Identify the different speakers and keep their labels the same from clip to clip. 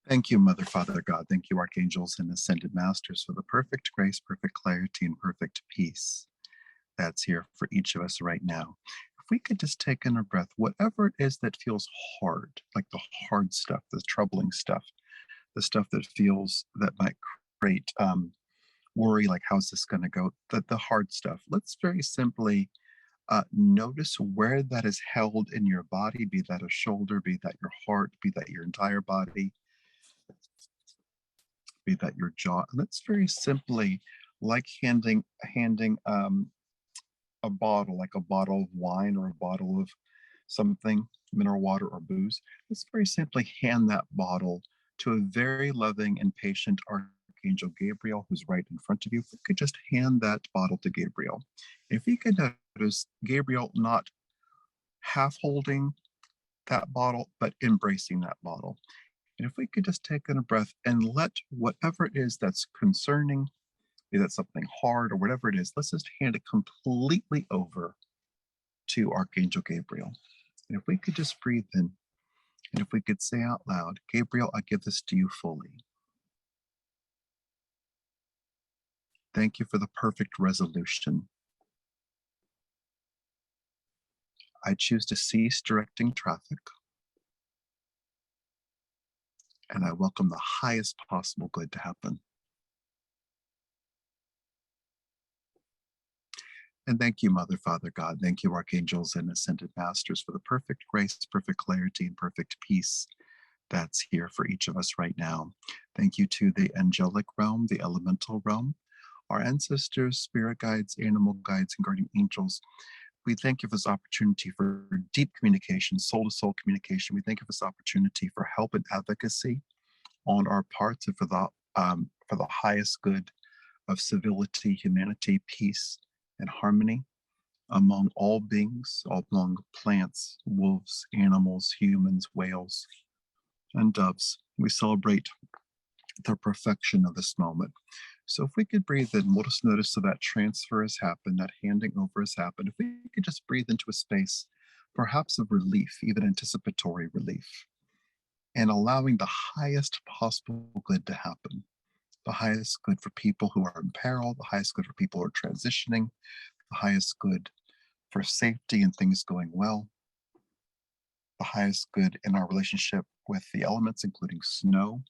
Speaker 1: Thank you, Mother, Father, God. Thank you, Archangels and Ascended Masters, for the perfect grace, perfect clarity, and perfect peace that's here for each of us right now. If we could just take in a breath, whatever it is that feels hard, like the hard stuff, the troubling stuff, the stuff that feels that might create worry, like how's this going to go, the hard stuff. Let's very simply notice where that is held in your body, be that a shoulder, be that your heart, be that your entire body, be that your jaw. And that's very simply like handing a bottle, like a bottle of wine or a bottle of something, mineral water or booze. Let's very simply hand that bottle to a very loving and patient Archangel Gabriel, who's right in front of you. If we could just hand that bottle to Gabriel. If you could notice Gabriel not half holding that bottle, but embracing that bottle. And if we could just take in a breath and let whatever it is that's concerning, be that something hard or whatever it is, let's just hand it completely over to Archangel Gabriel. And if we could just breathe in, and if we could say out loud, Gabriel, I give this to you fully. Thank you for the perfect resolution. I choose to cease directing traffic, and I welcome the highest possible good to happen. And thank you, Mother, Father, God. Thank you, Archangels and Ascended Masters, for the perfect grace, perfect clarity, and perfect peace that's here for each of us right now. Thank you to the angelic realm, the elemental realm, our ancestors, spirit guides, animal guides, and guardian angels. We thank you for this opportunity for deep communication, soul-to-soul communication. We thank you for this opportunity for help and advocacy on our parts and for the highest good of civility, humanity, peace, and harmony among all beings, among plants, wolves, animals, humans, whales, and doves. We celebrate the perfection of this moment. So if we could breathe in, we'll just notice so that transfer has happened, that handing over has happened. If we could just breathe into a space, perhaps of relief, even anticipatory relief, and allowing the highest possible good to happen. The highest good for people who are in peril, the highest good for people who are transitioning, the highest good for safety and things going well, the highest good in our relationship with the elements, including snow,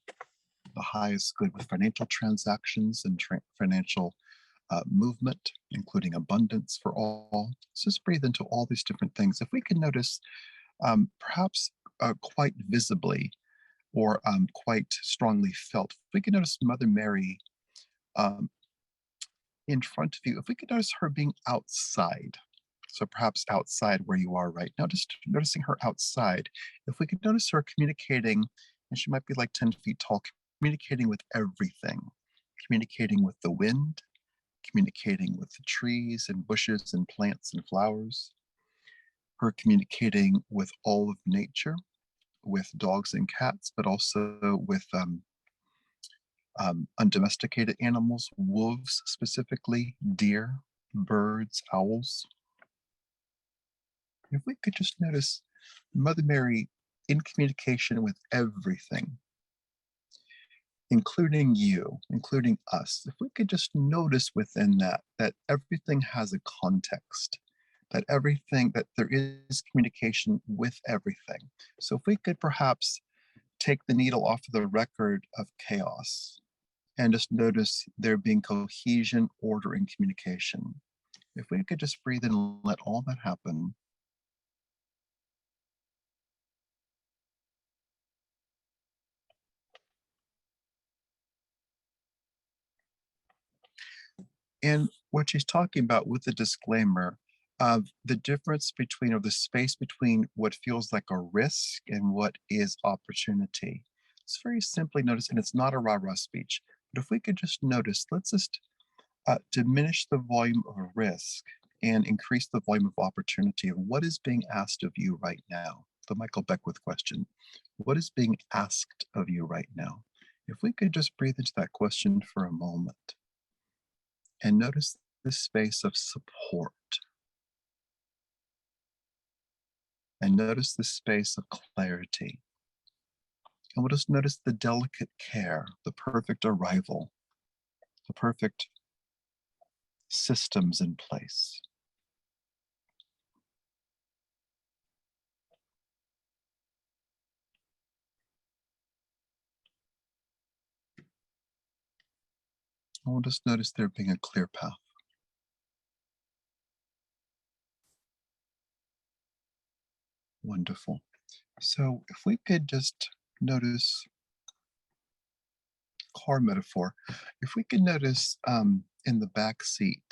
Speaker 1: the highest good with financial transactions and financial movement, including abundance for all. So just breathe into all these different things. If we can notice, perhaps quite visibly or quite strongly felt, if we can notice Mother Mary in front of you, if we could notice her being outside, so perhaps outside where you are right now, just noticing her outside. If we could notice her communicating, and she might be like 10 feet tall, communicating with everything, communicating with the wind, communicating with the trees and bushes and plants and flowers, her communicating with all of nature, with dogs and cats, but also with undomesticated animals, wolves specifically, deer, birds, owls. If we could just notice Mother Mary in communication with everything, including you, including us, if we could just notice within that, that everything has a context, that everything, that there is communication with everything. So if we could perhaps take the needle off of the record of chaos and just notice there being cohesion, order, and communication. If we could just breathe in and let all that happen. And what she's talking about with the disclaimer of the difference between, or the space between what feels like a risk and what is opportunity. It's very simply noticed, and it's not a rah-rah speech, but if we could just notice, let's just diminish the volume of risk and increase the volume of opportunity of what is being asked of you right now. The Michael Beckwith question, what is being asked of you right now? If we could just breathe into that question for a moment and notice this space of support, and notice this space of clarity, And we'll just notice the delicate care, the perfect arrival, the perfect systems in place. And we'll just notice there being a clear path. Wonderful. So if we could just notice car metaphor, if we could notice in the back seat,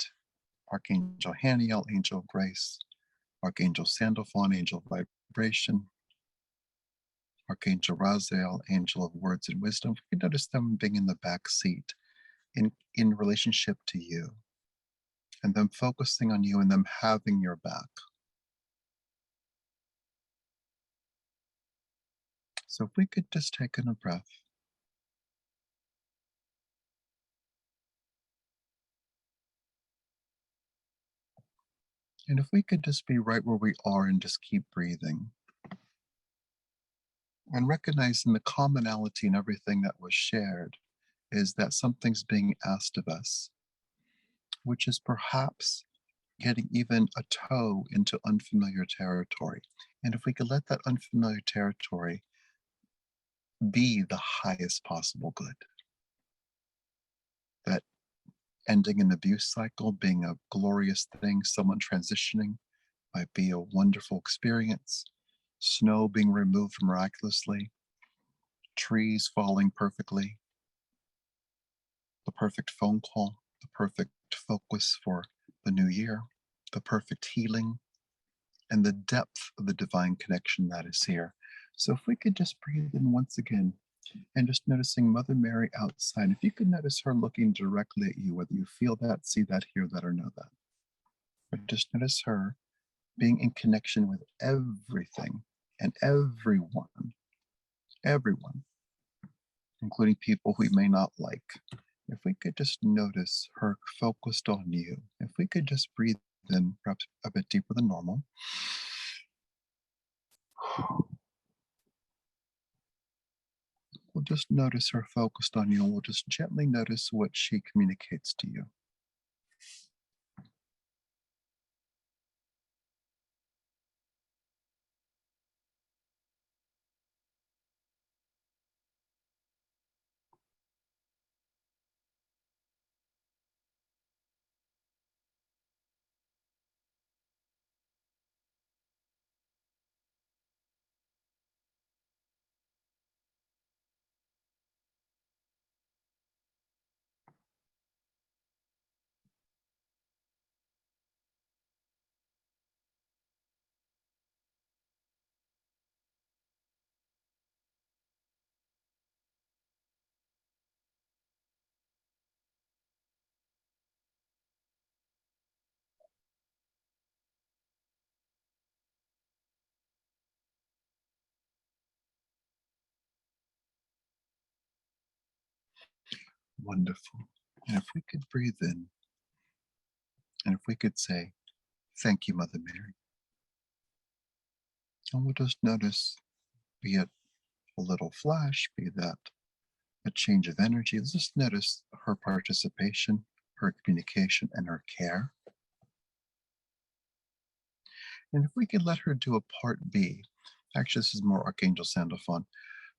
Speaker 1: Archangel Haniel, Angel of Grace, Archangel Sandalphon, Angel of Vibration, Archangel Raziel, Angel of Words and Wisdom, we could notice them being in the back seat in relationship to you, and them focusing on you and them having your back. So if we could just take in a breath. And if we could just be right where we are and just keep breathing and recognizing the commonality in everything that was shared is that something's being asked of us, which is perhaps getting even a toe into unfamiliar territory. And if we could let that unfamiliar territory be the highest possible good, that ending an abuse cycle being a glorious thing, someone transitioning might be a wonderful experience, snow being removed miraculously, trees falling perfectly, the perfect phone call, the perfect focus for the new year, the perfect healing, and the depth of the divine connection that is here. So if we could just breathe in once again and just noticing Mother Mary outside, if you could notice her looking directly at you, whether you feel that, see that, hear that, or know that. But just notice her being in connection with everything and everyone, including people we may not like. If we could just notice her focused on you, if we could just breathe in perhaps a bit deeper than normal. We'll just notice her focused on you, and we'll just gently notice what she communicates to you. Wonderful. And if we could breathe in, and if we could say, "Thank you, Mother Mary." And we'll just notice, be it a little flash, be that a change of energy, let's just notice her participation, her communication, and her care. And if we could let her do a part B, actually, this is more Archangel Sandalphon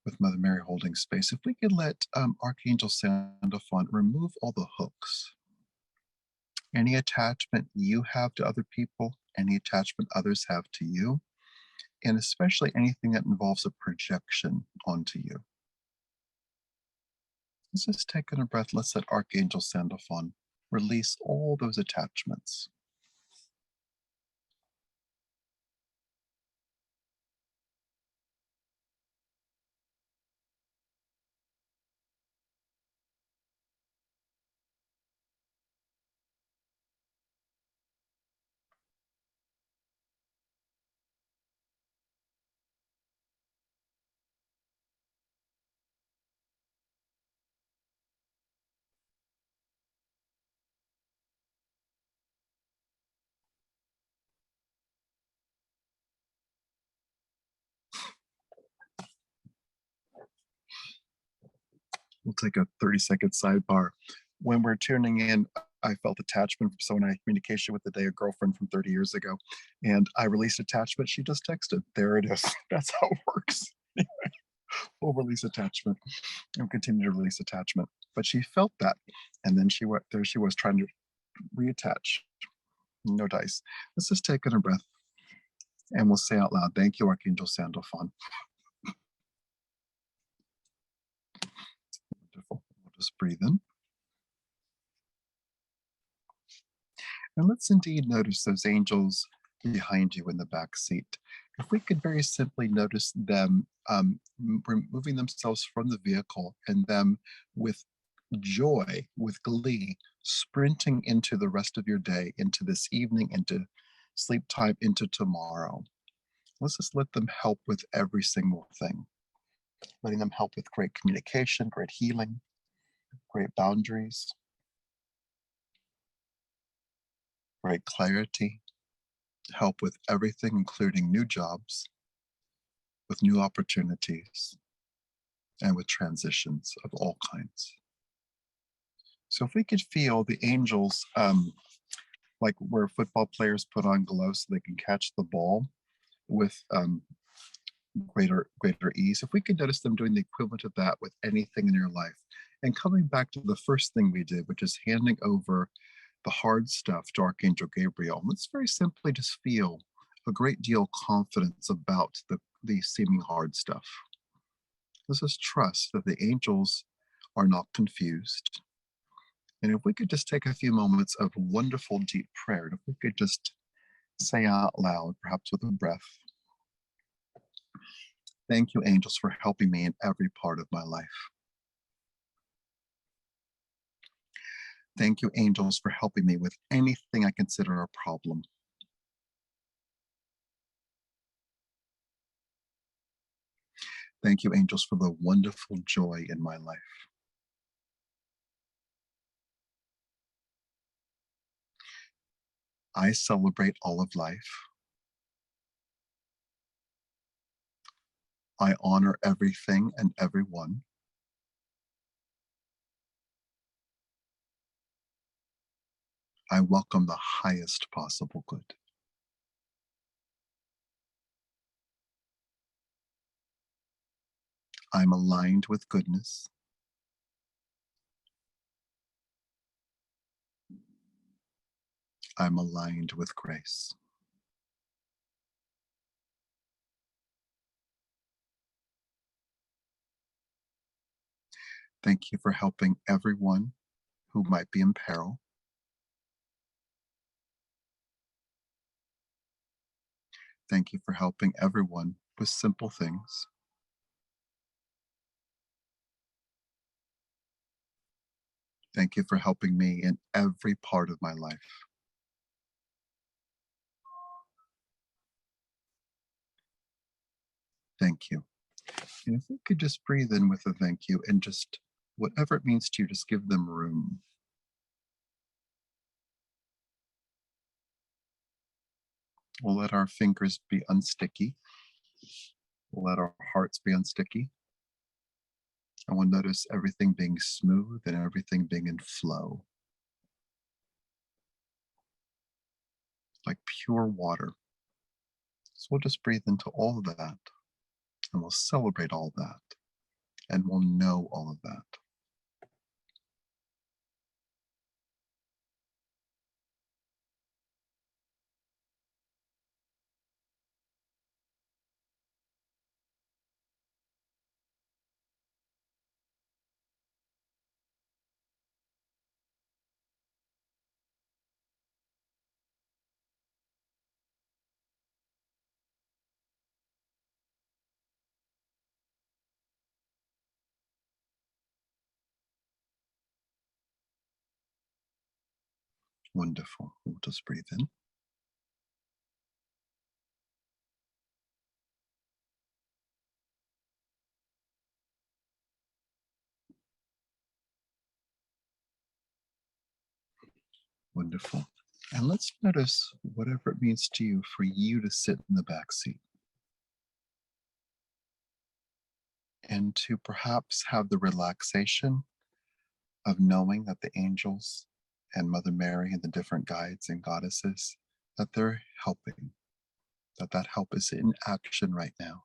Speaker 1: with Mother Mary holding space. If we could let Archangel Sandalphon remove all the hooks, any attachment you have to other people, any attachment others have to you, and especially anything that involves a projection onto you. Let's just take in a breath. Let's let Archangel Sandalphon release all those attachments. We'll take a 30-second sidebar. When we're tuning in, I felt attachment from someone I had communication with today, a girlfriend from 30 years ago, and I released attachment. She just texted. There it is. That's how it works. We'll release attachment and continue to release attachment. But she felt that, and then she went there. She was trying to reattach. No dice. Let's just take in a breath, and we'll say out loud, "Thank you, Archangel Sandalphon." Wonderful. We'll just breathe in. And let's indeed notice those angels behind you in the back seat. If we could very simply notice them removing themselves from the vehicle and them with joy, with glee, sprinting into the rest of your day, into this evening, into sleep time, into tomorrow. Let's just let them help with every single thing, letting them help with great communication, great healing, great boundaries, great clarity, help with everything, including new jobs, with new opportunities, and with transitions of all kinds. So if we could feel the angels, like where football players put on gloves so they can catch the ball with greater ease, if we could notice them doing the equivalent of that with anything in your life, and coming back to the first thing we did, which is handing over the hard stuff to Archangel Gabriel. Let's very simply just feel a great deal of confidence about the seeming hard stuff. Let's just trust that the angels are not confused. And if we could just take a few moments of wonderful deep prayer, and if we could just say out loud, perhaps with a breath, "Thank you, angels, for helping me in every part of my life. Thank you, angels, for helping me with anything I consider a problem. Thank you, angels, for the wonderful joy in my life. I celebrate all of life. I honor everything and everyone. I welcome the highest possible good. I'm aligned with goodness. I'm aligned with grace. Thank you for helping everyone who might be in peril. Thank you for helping everyone with simple things. Thank you for helping me in every part of my life. Thank you. And if we could just breathe in with a thank you and just whatever it means to you, just give them room. We'll let our fingers be unsticky. We'll let our hearts be unsticky. And we'll notice everything being smooth and everything being in flow, like pure water. So we'll just breathe into all of that, and we'll celebrate all that, and we'll know all of that. Wonderful. We'll just breathe in. Wonderful. And let's notice whatever it means to you for you to sit in the back seat. and to perhaps have the relaxation of knowing that the angels and Mother Mary and the different guides and goddesses, that they're helping, that that help is in action right now.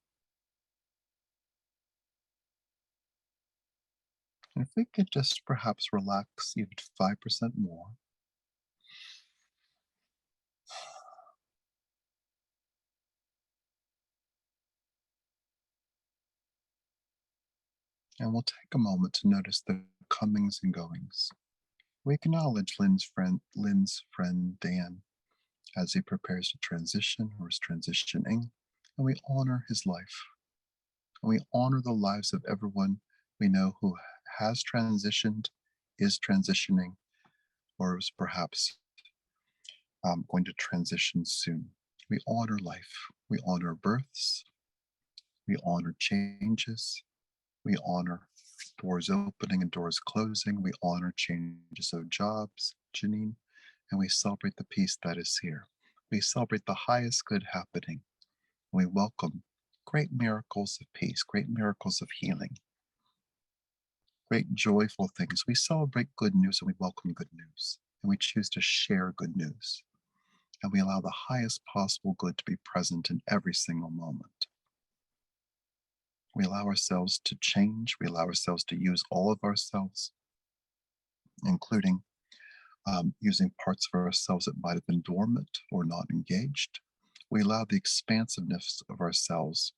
Speaker 1: And if we could just perhaps relax even 5% more, and we'll take a moment to notice the comings and goings. We acknowledge Lynn's friend Dan as he prepares to transition or is transitioning, and we honor his life. And we honor the lives of everyone we know who has transitioned, is transitioning, or is perhaps going to transition soon. We honor life. We honor births. We honor changes. We honor doors opening and doors closing. We honor changes of jobs, Janine, and we celebrate the peace that is here. We celebrate the highest good happening. We welcome great miracles of peace, great miracles of healing, great joyful things. We celebrate good news and we welcome good news. And we choose to share good news. And we allow the highest possible good to be present in every single moment. We allow ourselves to change. We allow ourselves to use all of ourselves, including using parts of ourselves that might have been dormant or not engaged. We allow the expansiveness of ourselves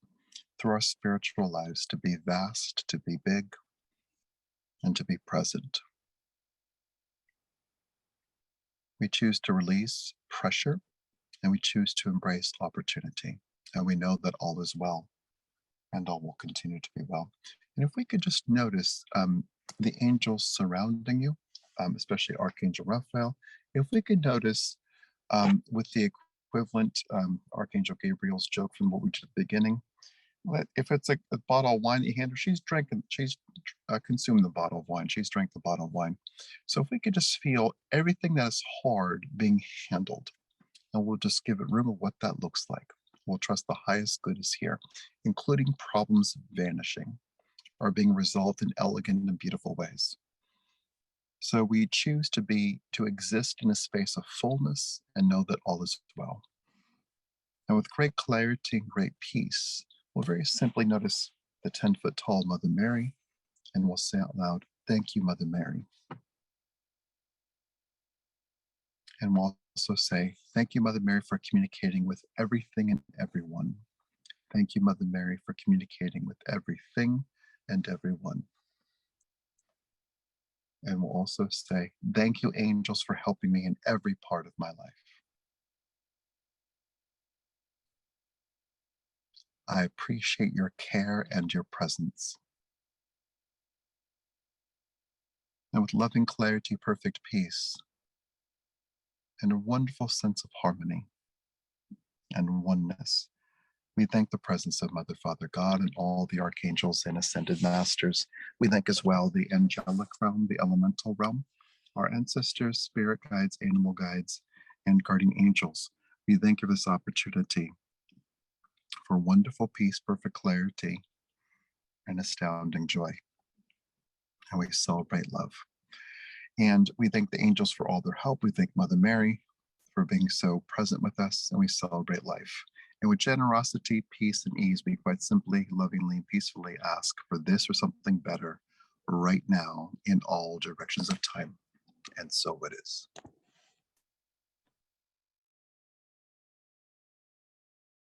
Speaker 1: through our spiritual lives to be vast, to be big, and to be present. We choose to release pressure and we choose to embrace opportunity. And we know that all is well and all will continue to be well. And if we could just notice the angels surrounding you, especially Archangel Raphael, if we could notice with the equivalent Archangel Gabriel's joke from what we did at the beginning, if it's a bottle of wine that you hand her, she's consumed the bottle of wine. She's drank the bottle of wine. So if we could just feel everything that is hard being handled, and we'll just give it room of what that looks like. We'll trust the highest good is here, including problems vanishing or being resolved in elegant and beautiful ways. So we choose to exist in a space of fullness and know that all is well. And with great clarity and great peace, we'll very simply notice the 10-foot tall Mother Mary, and we'll say out loud, "Thank you, Mother Mary." And we'll also say, "Thank you, Mother Mary, for communicating with everything and everyone. Thank you, Mother Mary, for communicating with everything and everyone." And we'll also say, "Thank you, angels, for helping me in every part of my life. I appreciate your care and your presence." And with loving clarity, perfect peace, and a wonderful sense of harmony and oneness, we thank the presence of Mother, Father, God, and all the archangels and ascended masters. We thank as well the angelic realm, the elemental realm, our ancestors, spirit guides, animal guides, and guardian angels. We thank you for this opportunity for wonderful peace, perfect clarity, and astounding joy. And we celebrate love. And we thank the angels for all their help. We thank Mother Mary for being so present with us, and we celebrate life. And with generosity, peace, and ease, we quite simply, lovingly, and peacefully ask for this or something better right now in all directions of time. And so it is.